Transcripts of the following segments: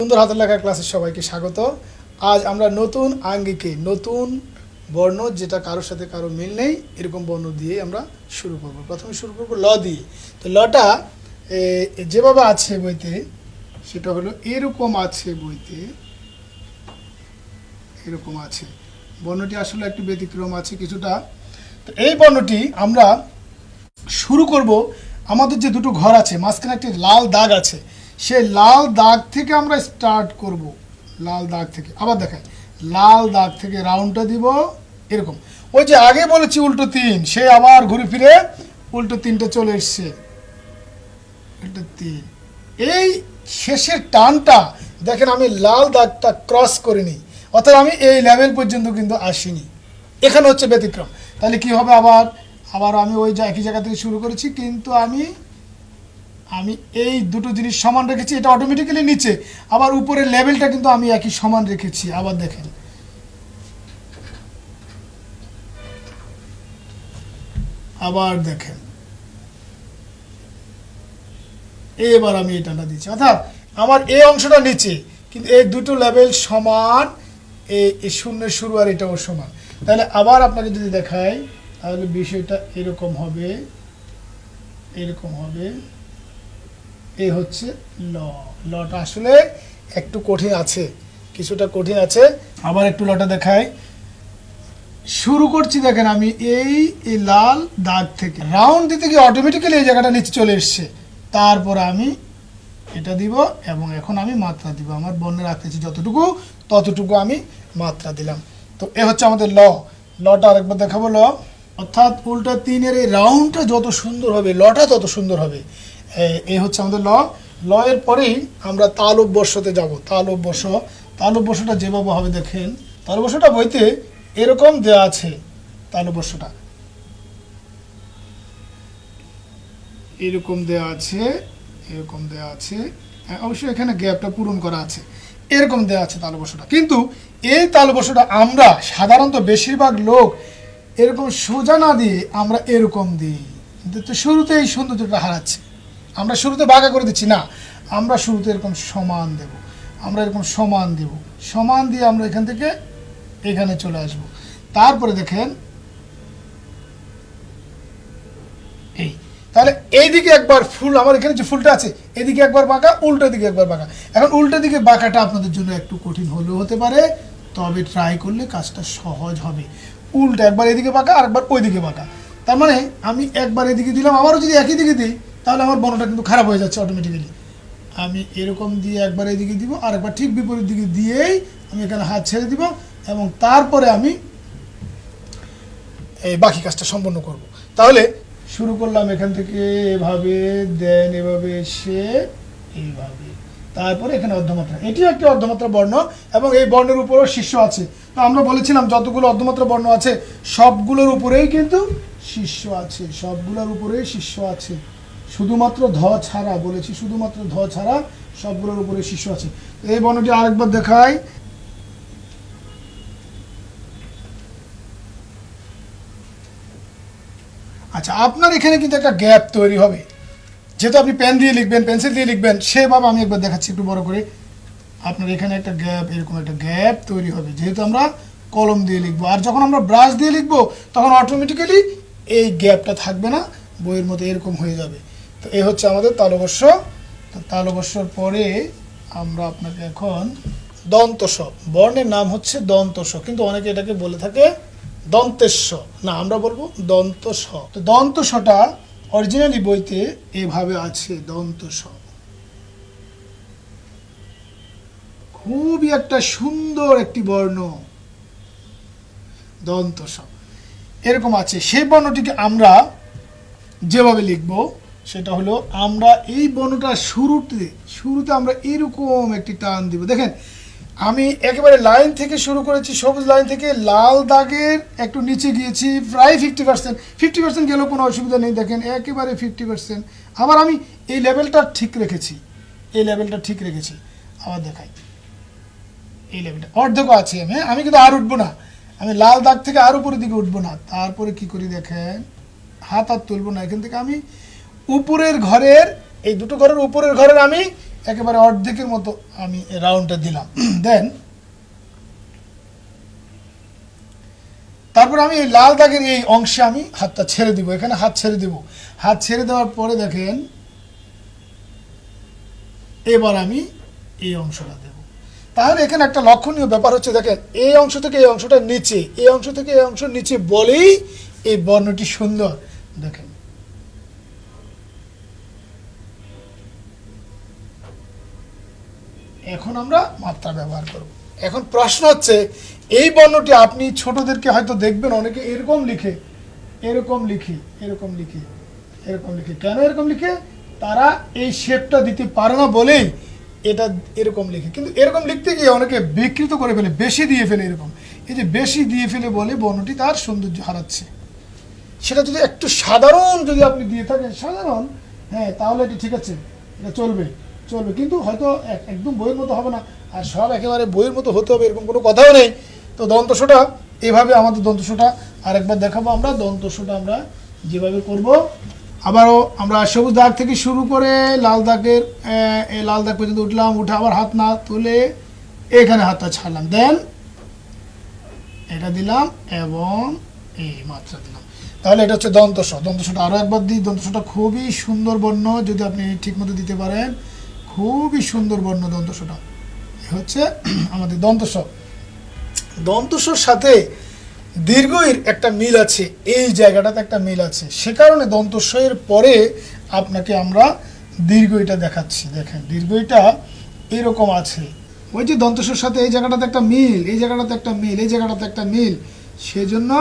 সুন্দর হাতের লেখা ক্লাসে সবাইকে স্বাগত। আজ আমরা নতুন আঙ্গিকে নতুন বর্ণ যেটা কারোর সাথে কারো মিল নেই এরকম বর্ণ দিয়ে আমরা শুরু করব। প্রথমে শুরু করব ল দিয়ে। তো লটা যেভাবে আছে বইতে সেটা হলো এরকম আছে বইতে, এরকম আছে। বর্ণটি আসলে একটু ব্যতিক্রম আছে কিছুটা। তো এই বর্ণটি আমরা শুরু করব, আমাদের যে দুটো ঘর আছে মাঝখানে একটি লাল দাগ আছে, সেই লাল দাগ থেকে আমরা স্টার্ট করব। লাল দাগ থেকে আবার দেখাই, লাল দাগ থেকে রাউন্ডটা দিব এরকম। ওই যে আগে বলেছি উল্টো তিন, সে আবার ঘুরে ফিরে উল্টো তিনটা চলে এসছে, উল্টো তিন। এই শেষের টানটা দেখেন আমি লাল দাগটা ক্রস করিনি, অর্থাৎ আমি এই লেভেল পর্যন্ত কিন্তু আসিনি। এখানে হচ্ছে ব্যতিক্রম। তাহলে কি হবে, আবার আমি ওই একই জায়গা থেকে শুরু করেছি, কিন্তু আমি এই দুটো জিনিস সমান রেখেছি। এটা অটোমেটিক্যালি নিচে, আবার উপরের লেভেলটা কিন্তু আমি একই সমান রেখেছি। আবার দেখেন, আবার দেখেন, এবার আমি এটাটা দিচ্ছি, অর্থাৎ আমার এই অংশটা নিচে কিন্তু এই দুটো লেভেল সমান, এই শূন্যের শুরু আর এটাও সমান। তাহলে আবার আপনাকে যদি দেখাই তাহলে বিষয়টা এরকম হবে, এরকম হবে। এই হচ্ছে লটা আসলে একটু কঠিন আছে, কিছুটা কঠিন আছে। আবার একটু লটা দেখাই। শুরু করছি দেখেন আমি এই লাল দাগ থেকে রাউন্ড দিতে গিয়ে অটোমেটিক্যালি এই জায়গাটা নিচে চলে এসছে। তারপর আমি এটা দিব এবং এখন আমি মাত্রা দিব। আমার বর্ণের আকৃতি যতটুকু ততটুকু আমি মাত্রা দিলাম। তো এ হচ্ছে আমাদের লটা আরেকবার দেখাবো। অর্থাৎ উল্টা তিনের এই রাউন্ডটা যত সুন্দর হবে লটা তত সুন্দর হবে। এই হচ্ছে আমাদের ল এর পরেই আমরা তাল অভ্যস্যতে যাব। তাল অভ্যস্যটা যেভাবে হবে দেখেন, তাল অভ্যস্যটা বইতে এরকম দেওয়া আছে। তাল অভ্যস্যটা এরকম দেওয়া আছে, এরকম দেওয়া আছে। অবশ্যই এখানে গ্যাপটা পূরণ করা আছে, এরকম দেওয়া আছে তাল অভ্যস্যটা। কিন্তু এই তাল অভ্যস্যটা আমরা সাধারণত বেশিরভাগ লোক এরকম সোজা না দিয়ে আমরা এরকম দিই, কিন্তু শুরুতে এই সৌন্দর্যটা হারাচ্ছে। আমরা শুরুতে বাঁকা করে দিচ্ছি না, আমরা শুরুতে এরকম সমান দেব। আমরা এরকম সমান দেব, সমান দিয়ে আমরা এখান থেকে এখানে চলে আসব। তারপরে দেখেন এই, তাহলে এইদিকে একবার ফুল, আমার এখানে যে ফুলটা আছে এদিকে একবার বাঁকা, উল্টো দিকে একবার বাঁকা। এখন উল্টো দিকে বাঁকাটা আপনাদের জন্য একটু কঠিন হলেও হতে পারে, তবে ট্রাই করলে কাজটা সহজ হবে। উল্টো একবার এদিকে বাঁকা আর একবার ওইদিকে বাঁকা, তার মানে আমি একবার এদিকে দিলাম, আবারও যদি একই দিকে দিই তাহলে আমার বর্ণটা কিন্তু খারাপ হয়ে যাচ্ছে অটোমেটিক্যালি। আমি এরকম দিয়ে একবার এইদিকে দিব আর একবার ঠিক বিপরীত দিকে দিয়েই আমি এখানে হাত ছেড়ে দিব এবং তারপরে আমি এই বাকি কাজটা সম্পন্ন করব। তাহলে শুরু করলাম এখান থেকে এভাবে, দেন এভাবে এসে এইভাবে, তারপরে এখানে অর্ধমাত্রা। এটিও একটি অর্ধমাত্রা বর্ণ এবং এই বর্ণের উপরেও শীর্ষ আছে। তো আমরা বলেছিলাম যতগুলো অর্ধমাত্রা বর্ণ আছে সবগুলোর উপরেই কিন্তু শীর্ষ আছে, সবগুলোর উপরেই শীর্ষ আছে। শুধুমাত্র ধ ছাড়া বলেছি, শুধুমাত্র ধ ছাড়া সবগুলোর উপরে শীর্ষ আছে। এই বর্ণটি আরেকবার দেখাই। আচ্ছা, আপনার এখানে কিন্তু একটা গ্যাপ তৈরি হবে, যেহেতু আপনি পেন দিয়ে লিখবেন, পেন্সিল দিয়ে লিখবেন, সেভাবে আমি একবার দেখাচ্ছি একটু বড় করে। আপনার এখানে একটা গ্যাপ, এরকম একটা গ্যাপ তৈরি হবে, যেহেতু আমরা কলম দিয়ে লিখবো। আর যখন আমরা ব্রাশ দিয়ে লিখবো তখন অটোমেটিক্যালি এই গ্যাপটা থাকবে না, বইয়ের মতো এরকম হয়ে যাবে। তো এই হচ্ছে আমাদের তাল অভ্যস্য। তো তাল অভ্যস্যর পরে আমরা আপনাকে এখন দন্তস্ব, বর্ণের নাম হচ্ছে দন্তস্ব, কিন্তু অনেকে এটাকে বলে থাকে দন্তেস্ব, না আমরা বলবো দন্তস্ব। তো দন্তস্বটা অরিজিনালি বইতে এভাবে আছে, দন্তস্ব। খুবই একটা সুন্দর একটি বর্ণ, দন্তস্ব এরকম আছে। সেই বর্ণটিকে আমরা যেভাবে লিখব সেটা হলো, আমরা এই বর্ণটা শুরুতে আমরা এরকম একটি টান দিব। দেখেন আমি একেবারে লাইন থেকে শুরু করেছি, সবুজ লাইন থেকে লাল দাগের একটু নিচে গিয়েছি, প্রায় 50% গেলেও কোনো অসুবিধা নেই। দেখেন একেবারে 50%। আবার আমি এই লেভেলটা ঠিক রেখেছি, এই লেভেলটা ঠিক রেখেছি। আবার দেখাই, এই লেভেলটা অর্ধেকও আছে। আমি কিন্তু আর উঠবো না, আমি লাল দাগ থেকে আর উপরের দিকে উঠবো না। তারপরে কি করি দেখেন, হাত আর তুলবো না, এখান থেকে আমি উপরের ঘরের, এই দুটো ঘরের উপরের ঘরের আমি একেবারে অর্ধেকের মতো আমি রাউন্ডটা দিলাম। দেন তারপর আমি এই লাল দাগের এই অংশে আমি হাতটা ছেড়ে দিব, এখানে হাত ছেড়ে দিব। হাত ছেড়ে দেওয়ার পরে দেখেন এবার আমি এই অংশটা দেব। তাহলে এখানে একটা লক্ষণীয় ব্যাপার হচ্ছে, দেখেন এই অংশ থেকে এই অংশটা নিচে, এই অংশ থেকে এই অংশ নিচে বলেই এই বর্ণটি সুন্দর। দেখেন এখন আমরা মাত্রা ব্যবহার করব। এখন প্রশ্ন হচ্ছে এই বর্ণটি আপনি ছোটদেরকে হয়তো দেখবেন অনেকে এরকম লিখে, এরকম লিখে, এরকম লিখে, এরকম লিখে। কেন এরকম লিখে? তারা এই শেপটা দিতে পারে না বলেই এটা এরকম লিখে। কিন্তু এরকম লিখতে গিয়ে অনেকে বিকৃত করে ফেলে, বেশি দিয়ে ফেলে। এরকম এই যে বেশি দিয়ে ফেলে বলে বর্ণটি তার সৌন্দর্য হারাচ্ছে। সেটা যদি একটু সাধারণ যদি আপনি দিয়ে থাকেন, সাধারণ, হ্যাঁ, তাহলে এটি ঠিক আছে, এটা চলবে, চলবে। কিন্তু হয়তো একদম বইয়ের মতো হবে না, আর সব একেবারে বইয়ের মতো হতে হবে এরকম কোনো কথাও নেই। তো দন্তসটা এভাবে, আমাদের দন্তসটা আরেকবার দেখাবো আমরা। দন্তসটা আমরা যেভাবে করব, আবারও আমরা সবুজ দাগ থেকে শুরু করে লাল দাগের এই লাল দাগ পর্যন্ত উঠলাম, উঠে আবার হাত না তুলে এখানে হাতটা ছাড়লাম, দেন এটা দিলাম এবং এই মাত্রা দিলাম। তাহলে এটা হচ্ছে দন্তস। দন্তসটা আরও একবার দিই। দন্তসটা খুবই সুন্দর বর্ণ, যদি আপনি ঠিকমতো দিতে পারেন, খুবই সুন্দর বর্ণ দন্তসটা। হচ্ছে আমাদের দন্তস। দন্তসর সাথে দীর্ঘইর একটা মিল আছে, এই জায়গাটাতে একটা মিল আছে, সে কারণে দন্তস্বয়ের পরে আপনাকে আমরা দীর্ঘইটা দেখাচ্ছি। দেখেন দীর্ঘইটা এরকম আছে, ওই যে দন্তস্বর সাথে এই জায়গাটাতে একটা মিল, এই জায়গাটাতে একটা মিল, এই জায়গাটাতে একটা মিল, সেজন্য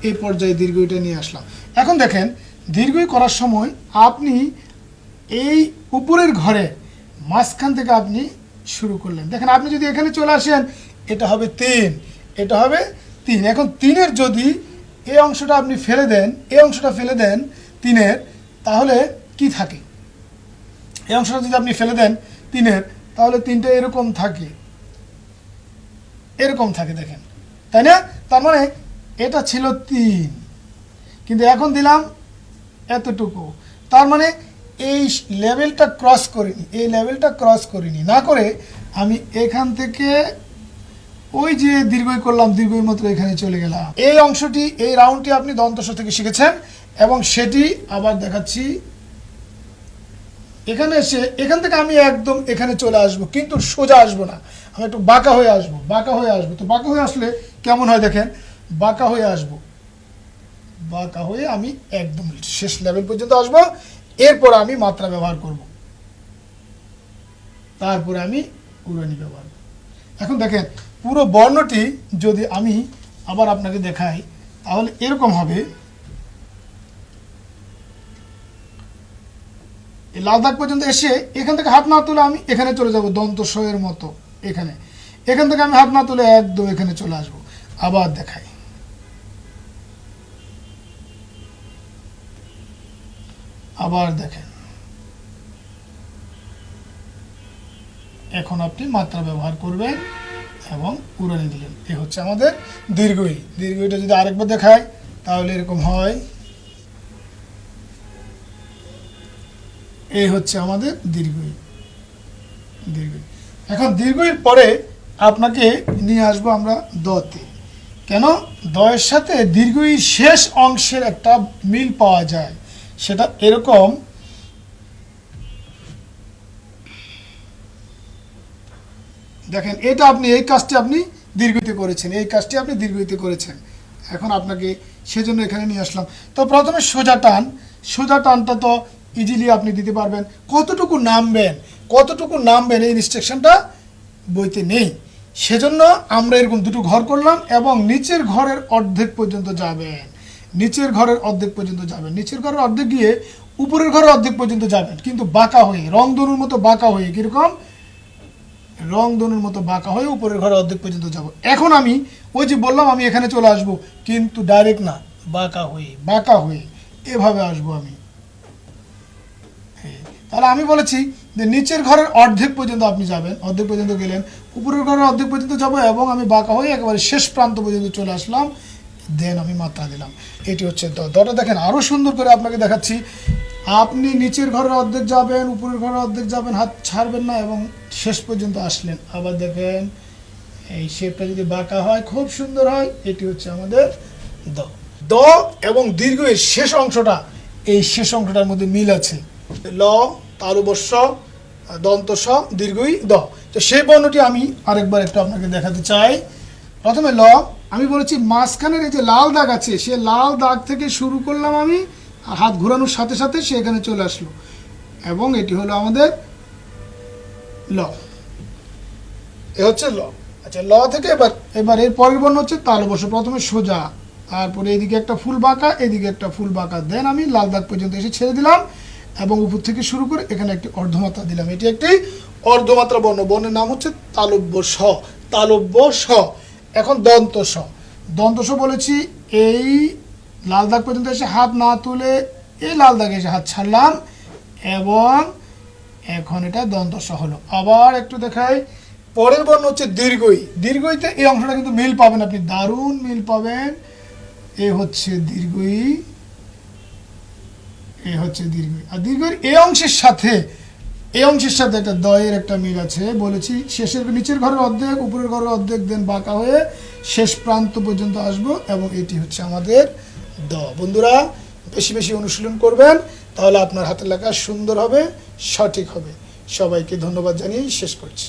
এই পর্যায়ে দীর্ঘইটা নিয়ে আসলাম। এখন দেখেন দীর্ঘই করার সময় আপনি এই উপরের ঘরে মাঝখান থেকে আপনি শুরু করলেন। দেখেন আপনি যদি এখানে চলে আসেন, এটা হবে 3, এটা হবে 3। এখন 3-এর যদি এই অংশটা আপনি ফেলে দেন, এই অংশটা ফেলে দেন 3-এর, তাহলে কি থাকে? এই অংশটা যদি আপনি ফেলে দেন 3-এর, তাহলে 3টা এরকম থাকে, এরকম থাকে, দেখেন, তাই না? তার মানে এটা ছিল 3, কিন্তু এখন দিলাম এতটুকু। তার মানে এই লেভেলটা ক্রস করিনি, এই লেভেলটা ক্রস করিনি, না করে আমি এখান থেকে ওই যে দীর্ঘই করলাম, দীর্ঘই মাত্র এখানে চলে গেলাম। এই অংশটি, এই রাউন্ডটি আপনি দন্তস থেকে শিখেছেন এবং সেটি আবার দেখাচ্ছি। এখানে এসে এখান থেকে আমি একদম এখানে চলে আসব, কিন্তু সোজা আসবো না, আমি একটু বাঁকা হয়ে আসবো, বাঁকা হয়ে আসবো। তো বাঁকা হয়ে আসলে কেমন হয় দেখেন, বাঁকা হয়ে আসবো, বাঁকা হয়ে আমি একদম শেষ লেভেল পর্যন্ত আসবো। এরপর আমি মাত্রা ব্যবহার করব, তারপরে আমি উড়ানি ব্যবহার করব। এখন দেখেন পুরো বর্ণটি যদি আমি আবার আপনাকে দেখাই, তাহলে এরকম হবে। এই লাল দাগ পর্যন্ত এসে এখান থেকে হাত না তুলে আমি এখানে চলে যাব, দন্তস্বয়ের মতো এখানে। এখান থেকে আমি হাত না তুলে একদম এখানে চলে আসব। আবার দেখাই, আবার দেখেন। এখন আপনি মাত্রা ব্যবহার করবেন এবং উড়ানি দিলেন। এ হচ্ছে আমাদের দীর্ঘই। দীর্ঘইটা যদি আরেকবার দেখায়, তাহলে এরকম হয়। এই হচ্ছে আমাদের দীর্ঘই। দীর্ঘই। এখন দীর্ঘইর পরে আপনাকে নিয়ে আসবো আমরা দতে। কেন? দয়ের সাথে দীর্ঘইর শেষ অংশের একটা মিল পাওয়া যায়, সেটা এরকম। দেখেন এটা আপনি, এই কাজটি আপনি দীর্ঘইতে করেছেন, এই কাজটি আপনি দীর্ঘইতে করেছেন। এখন আপনাকে সেজন্য এখানে নিয়ে আসলাম। তো প্রথমে সোজা টান, সোজা টানটা তো ইজিলি আপনি দিতে পারবেন। কতটুকু নামবেন, কতটুকু নামবেন এই ইনস্ট্রাকশনটা বইতে নেই, সেজন্য আমরা এরকম দুটো ঘর করলাম এবং নিচের ঘরের অর্ধেক পর্যন্ত যাবেন, নিচের ঘরের অর্ধেক পর্যন্ত যাবেন, নিচের ঘরের অর্ধেক গিয়ে উপরের ঘরের অর্ধেক পর্যন্ত যাবেন, কিন্তু বাঁকা হয়ে, রংধনুর মতো বাঁকা হয়ে। কীরকম? রংধনুর মতো বাঁকা হয়ে উপরের ঘরের অর্ধেক পর্যন্ত যাব। এখন আমি ওই যে বললাম আমি এখানে চলে আসব, কিন্তু ডাইরেক্ট না, বাঁকা হয়ে, বাঁকা হয়ে এভাবে আসবো আমি। তাহলে আমি বলেছি যে নিচের ঘরের অর্ধেক পর্যন্ত আপনি যাবেন, অর্ধেক পর্যন্ত গেলেন, উপরের ঘরের অর্ধেক পর্যন্ত যাব এবং আমি বাঁকা হয়ে একেবারে শেষ প্রান্ত পর্যন্ত চলে আসলাম, দেন আমি মাত্রা দিলাম। এটি হচ্ছে দটা। দেখেন আরও সুন্দর করে আপনাকে দেখাচ্ছি। আপনি নিচের ঘরের অর্ধেক যাবেন, উপরের ঘরের অর্ধেক যাবেন, হাত ছাড়বেন না এবং শেষ পর্যন্ত আসলেন। আবার দেখেন এই শেপটা যদি বাঁকা হয় খুব সুন্দর হয়। এটি হচ্ছে আমাদের দ। দ এবং দীর্ঘ এর শেষ অংশটা, এই শেষ অংশটার মধ্যে মিল আছে। ল, তালব্য, দন্ত স, দীর্ঘই দ। তো সেই বর্ণটি আমি আরেকবার একটু আপনাকে দেখাতে চাই। প্রথমে ল, আমি বলেছি মাঝখানের এই যে লাল দাগ আছে, সে লাল দাগ থেকে শুরু করলাম আমি, আর হাত ঘোরানোর সাথে সাথে সে এখানে চলে আসলো এবং এটি হলো আমাদের ল। এ হচ্ছে ল। আচ্ছা, ল থেকে এবার এর পরের বর্ণ হচ্ছে তালব্য। প্রথমে সোজা, তারপরে এদিকে একটা ফুল বাঁকা, এদিকে একটা ফুল বাঁকা, দেন আমি লাল দাগ পর্যন্ত এসে ছেড়ে দিলাম এবং উপর থেকে শুরু করে এখানে একটি অর্ধমাত্রা দিলাম। এটি একটি অর্ধমাত্রা বর্ণ। বর্ণের নাম হচ্ছে তালব্য স। তালব্য স। এখন দন্ত স। দন্ত স বলেছি এই লাল দাগ পর্যন্ত এসে হাত না তুলে এই লাল দাগে এসে হাত ছাড়লাম এবং এখন এটা দন্ত স হলো। আবার একটু দেখাই, পরের বর্ণ হচ্ছে দীর্ঘই। দীর্ঘইতে এই অংশটা কিন্তু মিল পাবেন, আপনি দারুণ মিল পাবেন। এ হচ্ছে দীর্ঘই, এ হচ্ছে দীর্ঘই। আর দীর্ঘের এই অংশের সাথে একটা দয়ের একটা মিল আছে। বলেছি শেষের নিচের ঘরের অর্ধেক, উপরের ঘরের অর্ধেক, দেন বাঁকা হয়ে শেষ প্রান্ত পর্যন্ত আসবো এবং এটি হচ্ছে আমাদের দ। বন্ধুরা, বেশি বেশি অনুশীলন করবেন, তাহলে আপনার হাতের লেখা সুন্দর হবে, সঠিক হবে। সবাইকে ধন্যবাদ জানিয়ে শেষ করছি।